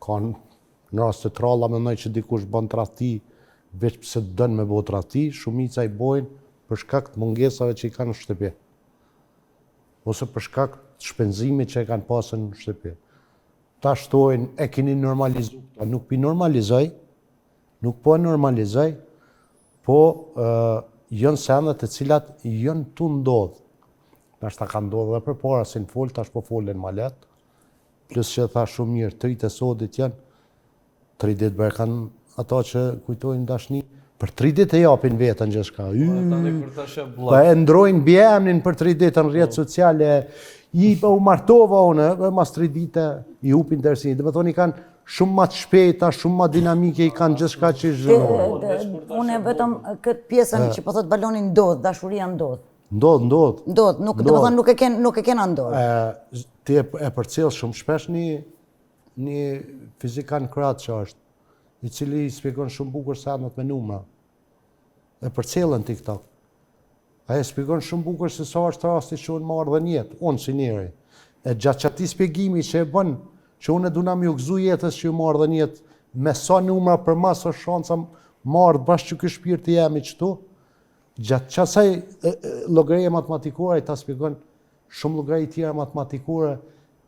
Ka në rast të tralla mendoj që dikush bën tradhti veç pse dën me bë tradhti, shumica i bojnë për shkak të mungesave që i kanë në shtëpi. Ose për shkak të shpenzimit që e kanë pasur në shtëpi. Ta shtojnë, e keni normalizu, nuk pi normalizoj, nuk po e normalizoj, po jënë sendet të cilat jënë tu ndodhë. Nashta ka ndodhë dhe për para si në folë, tash po folën ma letë, plus që tha shumë mirë, 3 e sodit janë, 3 ditë bërë kanë ata që kujtojnë dashni, për 3 ditë e japin vetën gjithçka. Po e ndrojnë bjemnin për 3 ditë në rrjetet sociale, u martova unë, mas 3 ditë i hupin tërësi. Dhe me thonë i kanë shumë ma të shpejta, shumë ma dinamike, i kanë gjithçka që i zhënojnë. Unë vetëm këtë pjesën që po thotë balonin ndodh, dashuria ndodh. Ndodh. Ndodh, dhe me thonë nuk e kena ndodh. Ti e përcjell shumë shpesh një fizikan krahët që është, i cili i shpjegon shumë bukur sendet me numra. E përcjellën TikTok. Ai e shpjegon shumë bukur se sa është rasti që unë marrë dhe njetë, unë si njeri. E gjatë qati shpjegimi që e bën, që unë e duna mi u gëzu jetës që ju marrë dhe njetë, me sa numra për masë o shanca marrë bashkë që kështë shpirti jemi qëtu, gjatë qasaj llogaria matematikore, ta shpjegon shumë llogari tjera matematikore,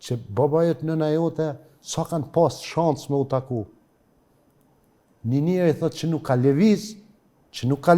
që baba jote, nëna jote, sa kanë pas shancë me u taku. Një njeri thotë që nuk ka lëviz, që nuk ka